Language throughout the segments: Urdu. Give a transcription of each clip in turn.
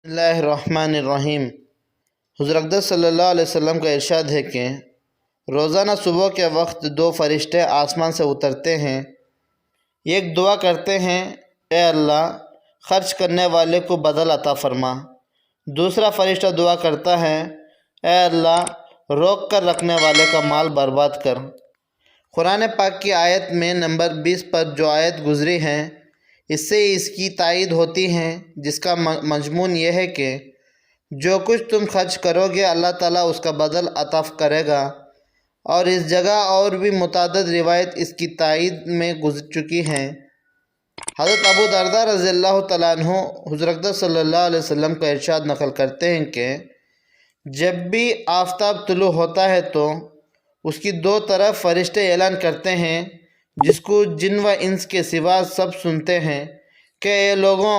بسم اللہ الرحمن الرحیم۔ حضور اقدس صلی اللہ علیہ وسلم کا ارشاد ہے کہ روزانہ صبح کے وقت دو فرشتے آسمان سے اترتے ہیں، ایک دعا کرتے ہیں اے اللہ خرچ کرنے والے کو بدل عطا فرما، دوسرا فرشتہ دعا کرتا ہے اے اللہ روک کر رکھنے والے کا مال برباد کر۔ قرآن پاک کی آیت میں نمبر 20 پر جو آیت گزری ہے اس سے اس کی تائید ہوتی ہے، جس کا مضمون یہ ہے کہ جو کچھ تم خرچ کرو گے اللہ تعالیٰ اس کا بدل عطا کرے گا، اور اس جگہ اور بھی متعدد روایت اس کی تائید میں گزر چکی ہیں۔ حضرت ابو درداء رضی اللہ تعالیٰ عنہ حضور اقدس صلی اللہ علیہ وسلم کا ارشاد نقل کرتے ہیں کہ جب بھی آفتاب طلوع ہوتا ہے تو اس کی دو طرف فرشتے اعلان کرتے ہیں، جس کو جن و انس کے سوا سب سنتے ہیں، کہ اے لوگوں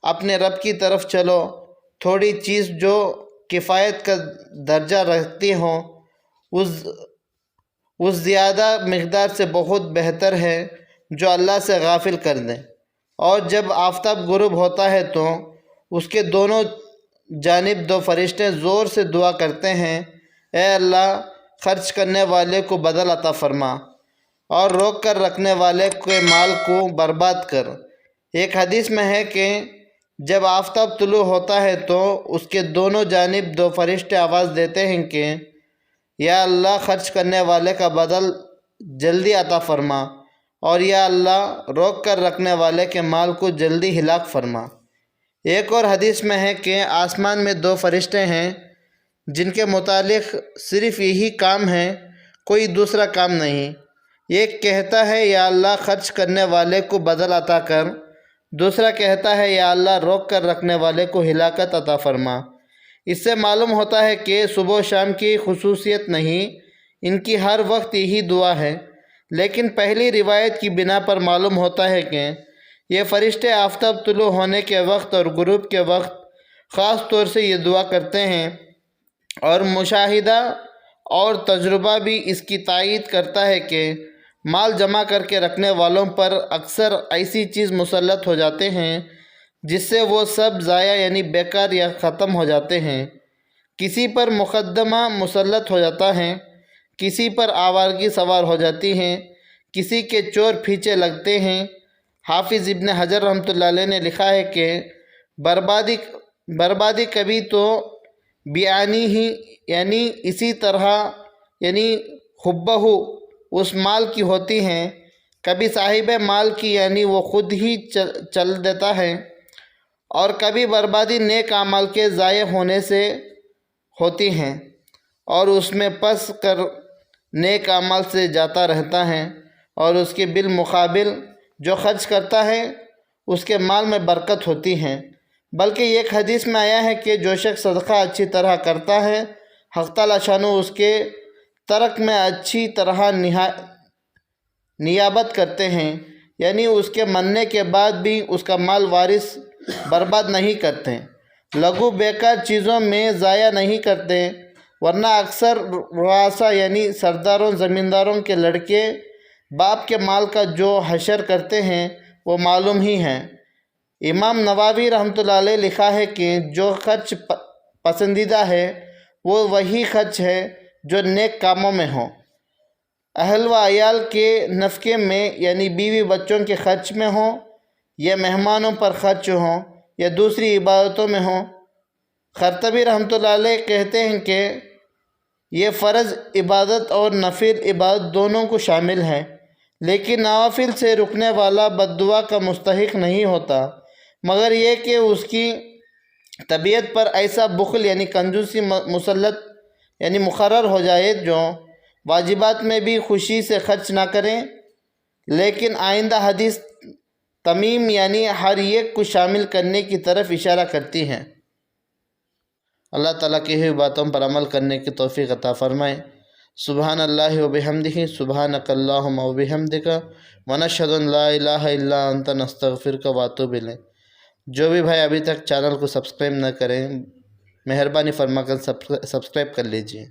اپنے رب کی طرف چلو، تھوڑی چیز جو کفایت کا درجہ رکھتی ہو اس زیادہ مقدار سے بہت بہتر ہے جو اللہ سے غافل کر دیں۔ اور جب آفتاب غروب ہوتا ہے تو اس کے دونوں جانب دو فرشتے زور سے دعا کرتے ہیں اے اللہ خرچ کرنے والے کو بدل عطا فرما اور روک کر رکھنے والے کے مال کو برباد کر۔ ایک حدیث میں ہے کہ جب آفتاب طلوع ہوتا ہے تو اس کے دونوں جانب دو فرشتے آواز دیتے ہیں کہ یا اللہ خرچ کرنے والے کا بدل جلدی عطا فرما، اور یا اللہ روک کر رکھنے والے کے مال کو جلدی ہلاک فرما۔ ایک اور حدیث میں ہے کہ آسمان میں دو فرشتے ہیں جن کے متعلق صرف یہی کام ہے، کوئی دوسرا کام نہیں۔ ایک کہتا ہے یا اللہ خرچ کرنے والے کو بدل عطا کر، دوسرا کہتا ہے یا اللہ روک کر رکھنے والے کو ہلاکت عطا فرما۔ اس سے معلوم ہوتا ہے کہ صبح و شام کی خصوصیت نہیں، ان کی ہر وقت یہی دعا ہے، لیکن پہلی روایت کی بنا پر معلوم ہوتا ہے کہ یہ فرشتے آفتاب طلوع ہونے کے وقت اور غروب کے وقت خاص طور سے یہ دعا کرتے ہیں، اور مشاہدہ اور تجربہ بھی اس کی تائید کرتا ہے کہ مال جمع کر کے رکھنے والوں پر اکثر ایسی چیز مسلط ہو جاتے ہیں جس سے وہ سب ضائع یعنی بیکار یا ختم ہو جاتے ہیں۔ کسی پر مقدمہ مسلط ہو جاتا ہے، کسی پر آوارگی سوار ہو جاتی ہے، کسی کے چور پیچھے لگتے ہیں۔ حافظ ابن حجر رحمۃ اللہ علیہ نے لکھا ہے کہ بربادی کبھی تو بیانی ہی یعنی اسی طرح یعنی حبہ اس مال کی ہوتی ہیں، کبھی صاحب مال کی یعنی وہ خود ہی چل دیتا ہے، اور کبھی بربادی نیک اعمال کے ضائع ہونے سے ہوتی ہیں اور اس میں پس کر نیک اعمال سے جاتا رہتا ہے، اور اس کے بالمقابل جو خرچ کرتا ہے اس کے مال میں برکت ہوتی ہے۔ بلکہ ایک حدیث میں آیا ہے کہ جو شخص صدقہ اچھی طرح کرتا ہے حق تعالیٰ شانہ اس کے ترک میں اچھی طرح نیابت کرتے ہیں، یعنی اس کے مرنے کے بعد بھی اس کا مال وارث برباد نہیں کرتے، لغو بیکار چیزوں میں ضائع نہیں کرتے، ورنہ اکثر رؤساء یعنی سرداروں زمینداروں کے لڑکے باپ کے مال کا جو حشر کرتے ہیں وہ معلوم ہی ہے۔ امام نووی رحمۃ اللہ علیہ لکھا ہے کہ جو خرچ پسندیدہ ہے وہ وہی خرچ ہے جو نیک کاموں میں ہو، اہل و عیال کے نفقے میں یعنی بیوی بچوں کے خرچ میں ہوں، یا مہمانوں پر خرچ ہوں، یا دوسری عبادتوں میں ہوں۔ خرطبی رحمۃ اللہ علیہ کہتے ہیں کہ یہ فرض عبادت اور نفل عبادت دونوں کو شامل ہے، لیکن نوافل سے رکنے والا بد دعا کا مستحق نہیں ہوتا، مگر یہ کہ اس کی طبیعت پر ایسا بخل یعنی کنجوسی مسلط یعنی مقرر ہو جائے جو واجبات میں بھی خوشی سے خرچ نہ کریں۔ لیکن آئندہ حدیث تمیم یعنی ہر ایک کو شامل کرنے کی طرف اشارہ کرتی ہے۔ اللہ تعالیٰ کی ہوئی باتوں پر عمل کرنے کی توفیق عطا فرمائے۔ سبحان اللہ و بحمدہ، سبحانک اللہم و بحمدک، ونشہد ان لا الہ الا انت نستغفرک و اتوب الیک۔ جو بھی بھائی ابھی تک چینل کو سبسکرائب نہ کریں، مہربانی فرما کر سبسکرائب کر لیجئے۔